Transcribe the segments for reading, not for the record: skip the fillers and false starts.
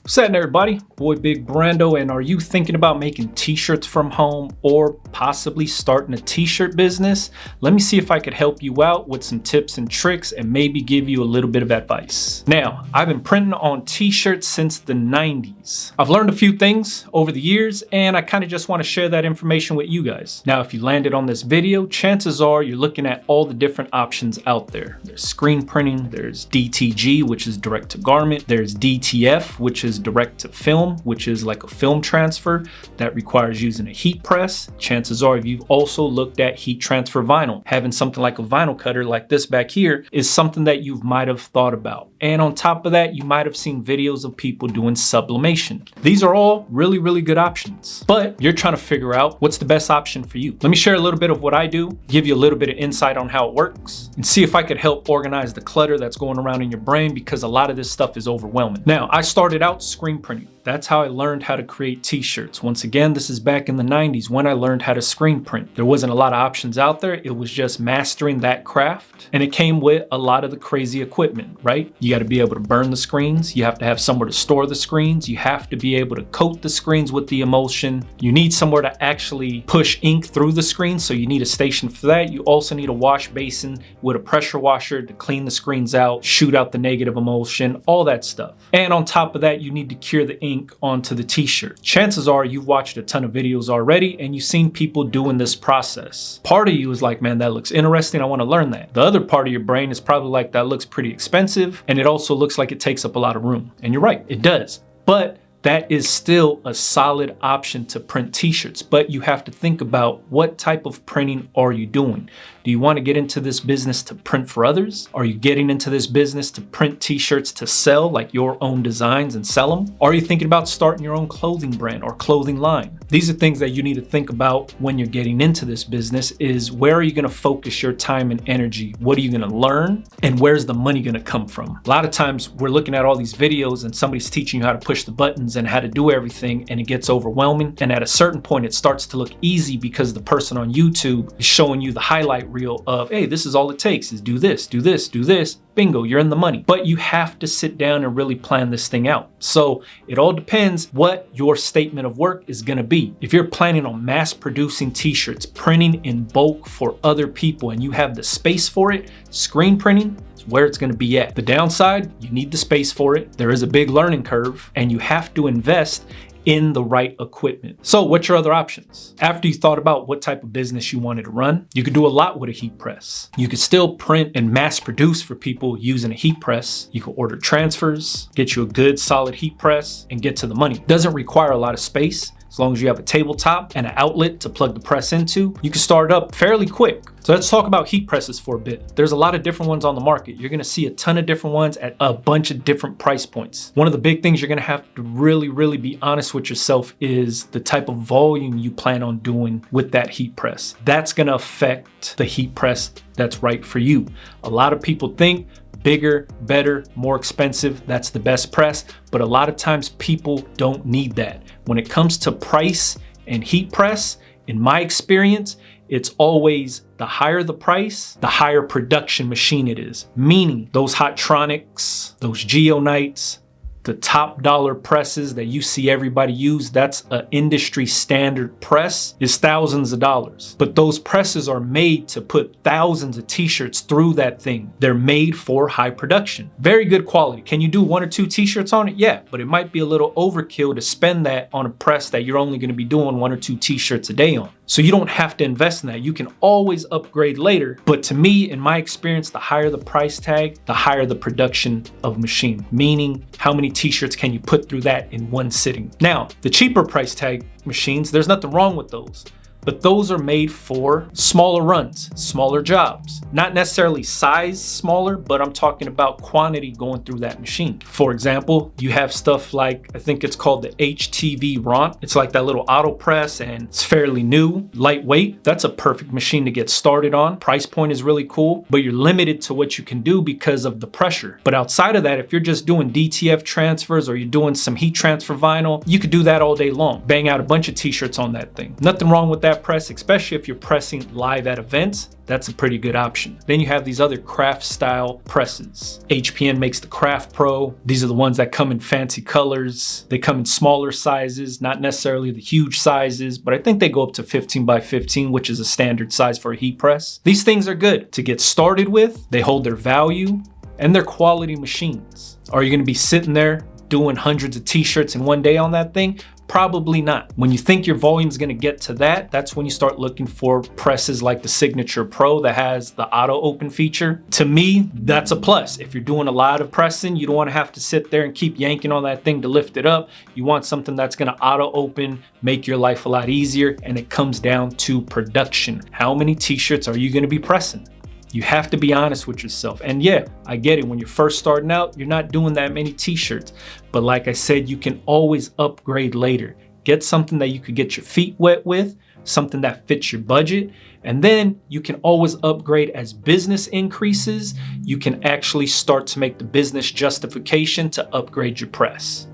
What's happening, everybody? Boy Big Brando, and are you thinking about making t-shirts from home or possibly starting a t-shirt business? Let me see if I could help you out with some tips and tricks and maybe give you a little bit of advice. Now, I've been printing on t-shirts since the 90s. I've learned a few things over the years and I kind of just want to share that information with you guys. Now, if you landed on this video, chances are you're looking at all the different options out there. There's screen printing, there's DTG, which is direct to garment, there's DTF, which is direct to film, which is like a film transfer that requires using a heat press. Chances are if you've also looked at heat transfer vinyl, having something like a vinyl cutter like this back here is something that you might have thought about. And on top of that, you might have seen videos of people doing sublimation. These are all really, really good options, but you're trying to figure out what's the best option for you. Let me share a little bit of what I do, give you a little bit of insight on how it works, and see if I could help organize the clutter that's going around in your brain, because a lot of this stuff is overwhelming. Now, I started out screen printing. That's how I learned how to create t-shirts. Once again, this is back in the 90s when I learned how to screen print. There wasn't a lot of options out there. It was just mastering that craft. And it came with a lot of the crazy equipment, right? You got to be able to burn the screens. You have to have somewhere to store the screens. You have to be able to coat the screens with the emulsion. You need somewhere to actually push ink through the screen, so you need a station for that. You also need a wash basin with a pressure washer to clean the screens out, shoot out the negative emulsion, all that stuff. And on top of that, you need to cure the ink onto the t-shirt. Chances are you've watched a ton of videos already and you've seen people doing this process. Part of you is like, man, that looks interesting, I want to learn that. The other part of your brain is probably like, that looks pretty expensive and it also looks like it takes up a lot of room. And you're right, it does. But that is still a solid option to print t-shirts, but you have to think about what type of printing are you doing? Do you want to get into this business to print for others? Are you getting into this business to print t-shirts to sell, like your own designs and sell them? Are you thinking about starting your own clothing brand or clothing line? These are things that you need to think about when you're getting into this business. Is where are you going to focus your time and energy? What are you going to learn? And where's the money going to come from? A lot of times we're looking at all these videos and somebody's teaching you how to push the buttons and how to do everything, and it gets overwhelming. And at a certain point, it starts to look easy because the person on YouTube is showing you the highlight reel of, hey, this is all it takes is do this, do this, do this. Bingo, you're in the money. But you have to sit down and really plan this thing out. So it all depends what your statement of work is going to be. If you're planning on mass producing t-shirts, printing in bulk for other people, and you have the space for it, screen printing is where it's going to be at. The downside, you need the space for it. There is a big learning curve and you have to invest in the right equipment. So what's your other options? After you thought about what type of business you wanted to run, you could do a lot with a heat press. You could still print and mass produce for people using a heat press. You could order transfers, get you a good solid heat press, and get to the money. Doesn't require a lot of space. As long as you have a tabletop and an outlet to plug the press into, you can start up fairly quick. So let's talk about heat presses for a bit. There's a lot of different ones on the market. You're gonna see a ton of different ones at a bunch of different price points. One of the big things you're gonna have to really be honest with yourself is the type of volume you plan on doing with that heat press. That's gonna affect the heat press that's right for you. A lot of people think bigger, better, more expensive, that's the best press. But a lot of times people don't need that. When it comes to price and heat press, in my experience, it's always the higher the price, the higher production machine it is. Meaning those Hottronics, those Geonites, the top dollar presses that you see everybody use, that's an industry standard press, is thousands of dollars. But those presses are made to put thousands of t-shirts through that thing. They're made for high production. Very good quality. Can you do 1 or 2 t-shirts on it? Yeah, but it might be a little overkill to spend that on a press that you're only gonna be doing 1 or 2 t-shirts a day on. So you don't have to invest in that. You can always upgrade later. But to me, in my experience, the higher the price tag, the higher the production of machine. Meaning, how many t-shirts can you put through that in one sitting? Now, the cheaper price tag machines, there's nothing wrong with those. But those are made for smaller runs, smaller jobs. Not necessarily size smaller, but I'm talking about quantity going through that machine. For example, you have stuff like, I think it's called the HTV Ront. It's like that little auto press and it's fairly new, lightweight. That's a perfect machine to get started on. Price point is really cool, but you're limited to what you can do because of the pressure. But outside of that, if you're just doing DTF transfers or you're doing some heat transfer vinyl, you could do that all day long. Bang out a bunch of t-shirts on that thing. Nothing wrong with that that press, especially if you're pressing live at events, that's a pretty good option. Then you have these other craft style presses. HPN makes the Craft Pro. These are the ones that come in fancy colors. They come in smaller sizes, not necessarily the huge sizes, but I think they go up to 15 by 15, which is a standard size for a heat press. These things are good to get started with. They hold their value and they're quality machines. Are you gonna be sitting there doing hundreds of t-shirts in one day on that thing? Probably not. When you think your volume is going to get to that, that's when you start looking for presses like the Signature Pro that has the auto open feature. To me, that's a plus. If you're doing a lot of pressing, you don't want to have to sit there and keep yanking on that thing to lift it up. You want something that's going to auto open, make your life a lot easier, and it comes down to production. How many t-shirts are you going to be pressing? You have to be honest with yourself. And yeah, I get it. When you're first starting out, you're not doing that many t-shirts. But like I said, you can always upgrade later. Get something that you could get your feet wet with, something that fits your budget. And then you can always upgrade as business increases. You can actually start to make the business justification to upgrade your press.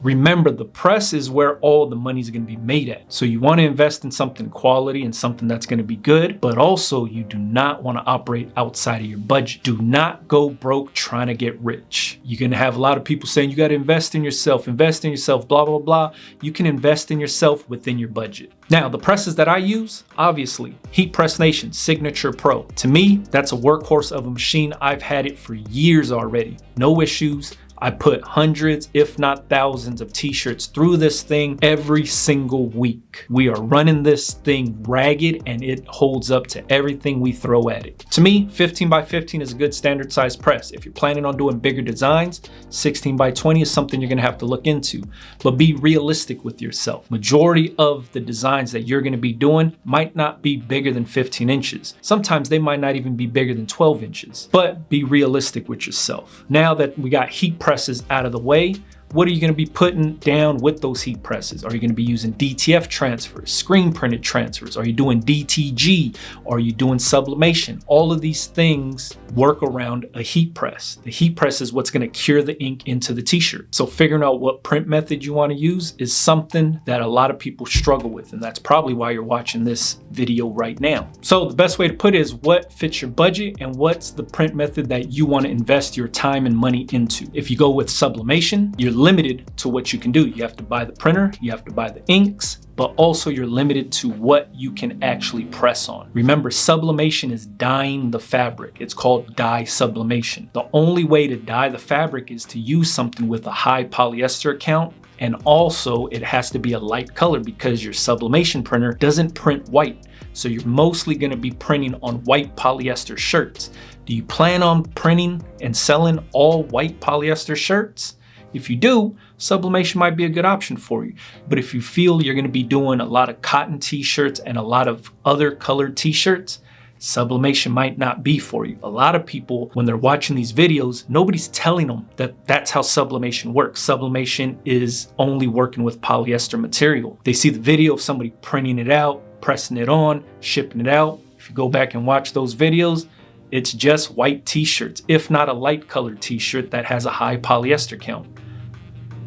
Remember, the press is where all the money's going to be made at. So you want to invest in something quality and something that's going to be good, but also you do not want to operate outside of your budget. Do not go broke trying to get rich. You're going to have a lot of people saying you got to invest in yourself, blah, blah, blah. You can invest in yourself within your budget. Now, the presses that I use, obviously, Heat Press Nation Signature Pro. To me, that's a workhorse of a machine. I've had it for years already. No issues. I put hundreds, if not thousands of t-shirts through this thing every single week. We are running this thing ragged and it holds up to everything we throw at it. To me, 15 by 15 is a good standard size press. If you're planning on doing bigger designs, 16 by 20 is something you're gonna have to look into. But be realistic with yourself. Majority of the designs that you're gonna be doing might not be bigger than 15 inches. Sometimes they might not even be bigger than 12 inches. But be realistic with yourself. Now that we got heat presses out of the way, what are you going to be putting down with those heat presses? Are you going to be using DTF transfers, screen printed transfers? Are you doing DTG? Are you doing sublimation? All of these things work around a heat press. The heat press is what's going to cure the ink into the t-shirt. So figuring out what print method you want to use is something that a lot of people struggle with, and that's probably why you're watching this video right now. So the best way to put it is what fits your budget and what's the print method that you want to invest your time and money into. If you go with sublimation, you're limited to what you can do. You have to buy the printer, you have to buy the inks, but also you're limited to what you can actually press on. Remember, sublimation is dyeing the fabric. It's called dye sublimation. The only way to dye the fabric is to use something with a high polyester count, and also it has to be a light color because your sublimation printer doesn't print white. So you're mostly going to be printing on white polyester shirts. Do you plan on printing and selling all white polyester shirts? If you do, sublimation might be a good option for you. But if you feel you're going to be doing a lot of cotton t-shirts and a lot of other colored t-shirts, sublimation might not be for you. A lot of people, when they're watching these videos, nobody's telling them that that's how sublimation works. Sublimation is only working with polyester material. They see the video of somebody printing it out, pressing it on, shipping it out. If you go back and watch those videos, it's just white t-shirts, if not a light colored t-shirt that has a high polyester count.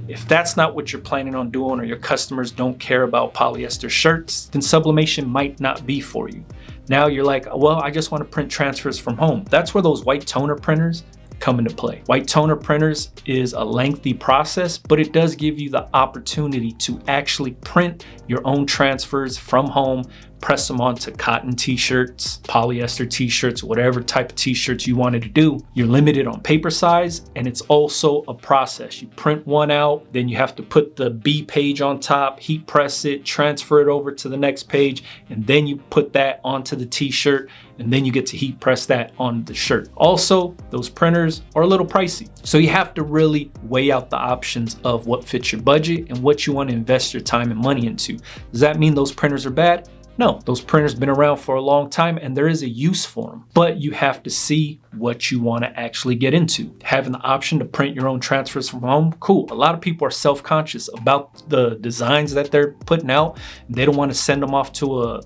If that's not what you're planning on doing, or your customers don't care about polyester shirts, then sublimation might not be for you. Now you're like, well, I just want to print transfers from home. That's where those white toner printers come into play. White toner printers is a lengthy process, but it does give you the opportunity to actually print your own transfers from home, press them onto cotton t-shirts, polyester t-shirts, whatever type of t-shirts you wanted to do. You're limited on paper size, and it's also a process. You print one out, then you have to put the B page on top, heat press it, transfer it over to the next page, and then you put that onto the t-shirt, and then you get to heat press that on the shirt. Also, those printers are a little pricey. So you have to really weigh out the options of what fits your budget and what you want to invest your time and money into. Does that mean those printers are bad? No, those printers have been around for a long time and there is a use for them, but you have to see what you want to actually get into. Having the option to print your own transfers from home, cool. A lot of people are self-conscious about the designs that they're putting out. They don't want to send them off to a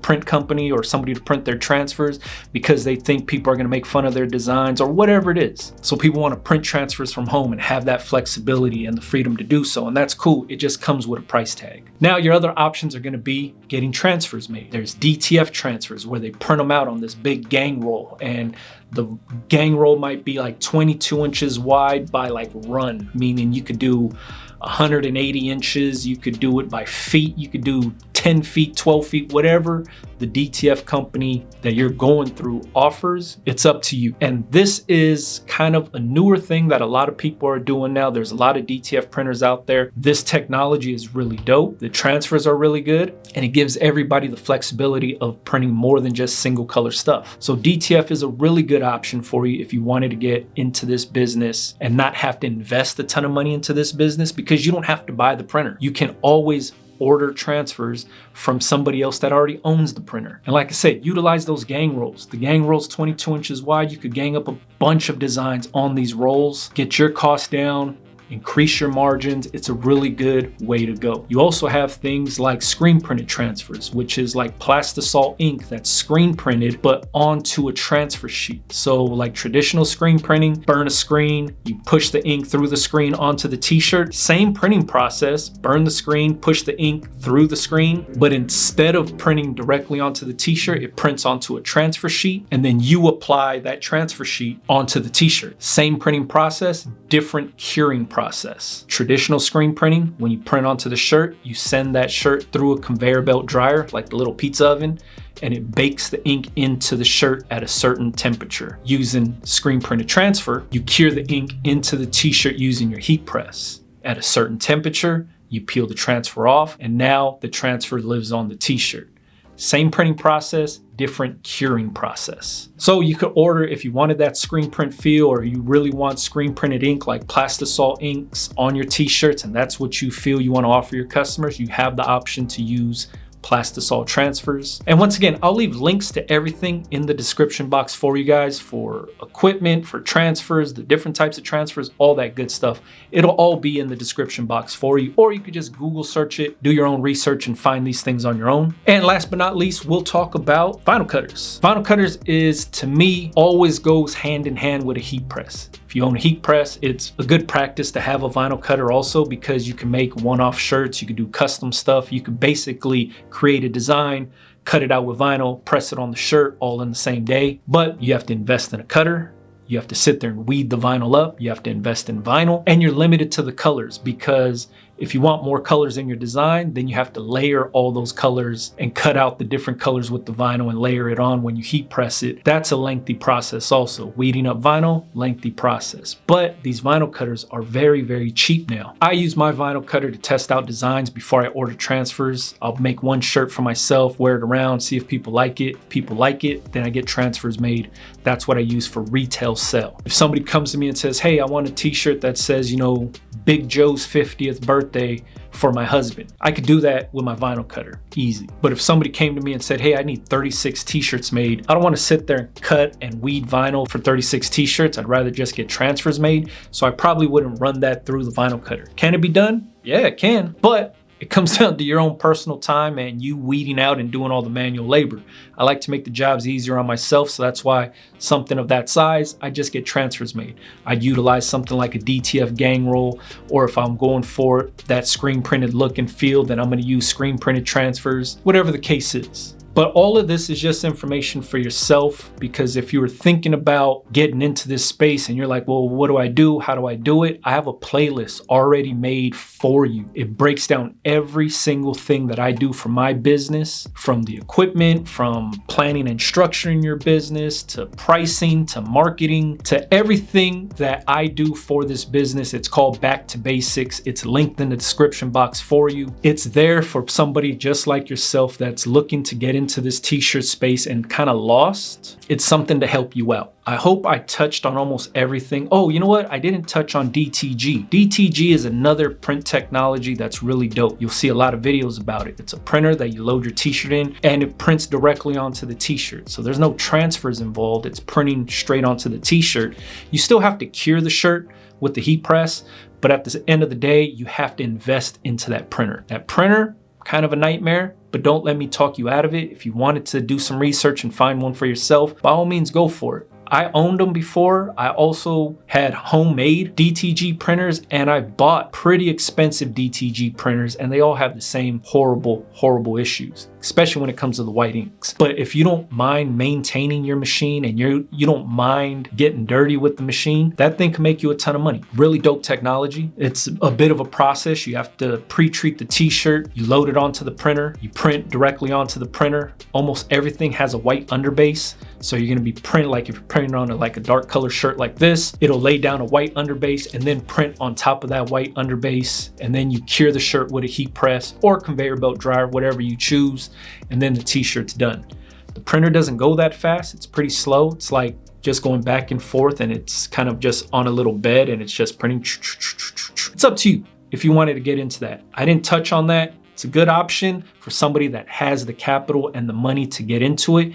print company or somebody to print their transfers because they think people are going to make fun of their designs or whatever it is. So people want to print transfers from home and have that flexibility and the freedom to do so, and that's cool. It just comes with a price tag. Now your other options are going to be getting transfers transfers made. There's DTF transfers where they print them out on this big gang roll, and the gang roll might be like 22 inches wide by like run, meaning you could do 180 inches, you could do it by feet, you could do 10 feet, 12 feet, whatever the DTF company that you're going through offers, it's up to you. And this is kind of a newer thing that a lot of people are doing now. There's a lot of DTF printers out there. This technology is really dope. The transfers are really good, and it gives everybody the flexibility of printing more than just single color stuff. So DTF is a really good option for you if you wanted to get into this business and not have to invest a ton of money into this business, because you don't have to buy the printer. You can always order transfers from somebody else that already owns the printer. And like I said, utilize those gang rolls. The gang roll's 22 inches wide. You could gang up a bunch of designs on these rolls, get your cost down, increase your margins. It's a really good way to go. You also have things like screen printed transfers, which is like plastisol ink that's screen printed but onto a transfer sheet. So like traditional screen printing, burn a screen, you push the ink through the screen onto the t-shirt. Same printing process, burn the screen, push the ink through the screen, but instead of printing directly onto the t-shirt, it prints onto a transfer sheet, and then you apply that transfer sheet onto the t-shirt. Same printing process, different curing process. Traditional screen printing, when you print onto the shirt, you send that shirt through a conveyor belt dryer, like the little pizza oven, and it bakes the ink into the shirt at a certain temperature. Using screen printed transfer, you cure the ink into the t-shirt using your heat press. At a certain temperature, you peel the transfer off, and now the transfer lives on the t-shirt. Same printing process, different curing process. So you could order, if you wanted that screen print feel, or you really want screen printed ink like plastisol inks on your t-shirts, and that's what you feel you want to offer your customers, you have the option to use plastisol transfers. And once again, I'll leave links to everything in the description box for you guys, for equipment, for transfers, the different types of transfers, all that good stuff. It'll all be in the description box for you, or you could just Google search it, do your own research, and find these things on your own. And last but not least, we'll talk about vinyl cutters. Vinyl cutters is, to me, always goes hand in hand with a heat press. If you own a heat press, it's a good practice to have a vinyl cutter also, because you can make one-off shirts, you can do custom stuff, you can basically create a design, cut it out with vinyl, press it on the shirt all in the same day. But you have to invest in a cutter, you have to sit there and weed the vinyl up, you have to invest in vinyl, and you're limited to the colors, because if you want more colors in your design, then you have to layer all those colors and cut out the different colors with the vinyl and layer it on when you heat press it. That's a lengthy process also. Weeding up vinyl, lengthy process. But these vinyl cutters are very, very cheap now. I use my vinyl cutter to test out designs before I order transfers. I'll make one shirt for myself, wear it around, see if people like it. If people like it, then I get transfers made. That's what I use for retail sell. If somebody comes to me and says, hey, I want a t-shirt that says, you know, Big Joe's 50th birthday for my husband, I could do that with my vinyl cutter, easy. But if somebody came to me and said, hey, I need 36 t-shirts made, I don't want to sit there and cut and weed vinyl for 36 t-shirts. I'd rather just get transfers made. So I probably wouldn't run that through the vinyl cutter. Can it be done? Yeah, it can, but it comes down to your own personal time and you weeding out and doing all the manual labor. I like to make the jobs easier on myself, so that's why something of that size, I just get transfers made. I'd utilize something like a DTF gang roll, or if I'm going for that screen printed look and feel, then I'm gonna use screen printed transfers, whatever the case is. But all of this is just information for yourself, because if you were thinking about getting into this space and you're like, well, what do I do? How do I do it? I have a playlist already made for you. It breaks down every single thing that I do for my business, from the equipment, from planning and structuring your business, to pricing, to marketing, to everything that I do for this business. It's called Back to Basics. It's linked in the description box for you. It's there for somebody just like yourself that's looking to get into this t-shirt space and kind of lost. It's something to help you out. I hope I touched on almost everything. Oh, you know what? I didn't touch on DTG. DTG is another print technology that's really dope. You'll see a lot of videos about it. It's a printer that you load your t-shirt in and it prints directly onto the t-shirt. So there's no transfers involved. It's printing straight onto the t-shirt. You still have to cure the shirt with the heat press, but at the end of the day, you have to invest into that printer. That printer, kind of a nightmare, but don't let me talk you out of it. If you wanted to do some research and find one for yourself, by all means, go for it. I owned them before. I also had homemade DTG printers, and I bought pretty expensive DTG printers, and they all have the same horrible issues, especially when it comes to the white inks. But if you don't mind maintaining your machine and you don't mind getting dirty with the machine, that thing can make you a ton of money. Really dope technology. It's a bit of a process. You have to pre-treat the t-shirt, you load it onto the printer, you print directly onto the printer. Almost everything has a white underbase. So you're gonna be printing, like if you're printing on like a dark color shirt like this, it'll lay down a white underbase and then print on top of that white underbase. And then you cure the shirt with a heat press or conveyor belt dryer, whatever you choose. And then the t-shirt's done. The printer doesn't go that fast. It's pretty slow. It's like just going back and forth, and it's kind of just on a little bed and it's just printing. It's up to you if you wanted to get into that. I didn't touch on that. It's a good option for somebody that has the capital and the money to get into it,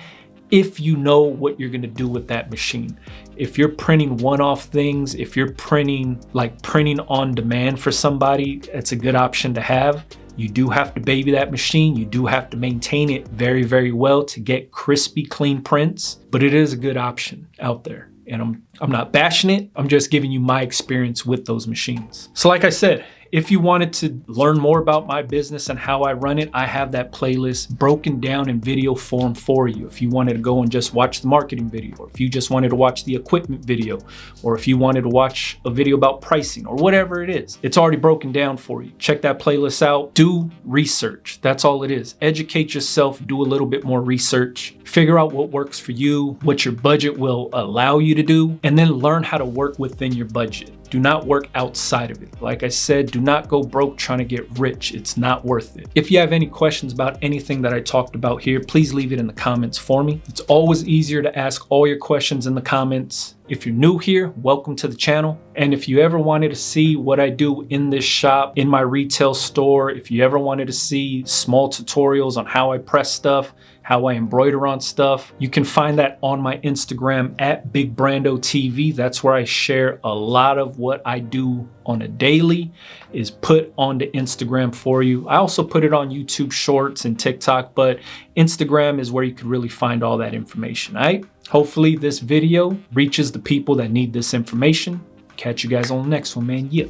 if you know what you're gonna do with that machine. If you're printing one-off things, if you're printing on demand for somebody, it's a good option to have. You do have to baby that machine. You do have to maintain it very well to get crispy, clean prints, but it is a good option out there. And I'm not bashing it. I'm just giving you my experience with those machines. So like I said, if you wanted to learn more about my business and how I run it, I have that playlist broken down in video form for you. If you wanted to go and just watch the marketing video, or if you just wanted to watch the equipment video, or if you wanted to watch a video about pricing or whatever it is, it's already broken down for you. Check that playlist out. Do research. That's all it is. Educate yourself, do a little bit more research, figure out what works for you, what your budget will allow you to do, and then learn how to work within your budget. Do not work outside of it. Like I said, do not go broke trying to get rich. It's not worth it. If you have any questions about anything that I talked about here, please leave it in the comments for me. It's always easier to ask all your questions in the comments. If you're new here, welcome to the channel. And if you ever wanted to see what I do in this shop, in my retail store, if you ever wanted to see small tutorials on how I press stuff, how I embroider on stuff, you can find that on my Instagram at BigBrandoTV. That's where I share a lot of what I do on a daily is put onto Instagram for you. I also put it on YouTube Shorts and TikTok, but Instagram is where you can really find all that information, all right? Hopefully this video reaches the people that need this information. Catch you guys on the next one, man. Yeah.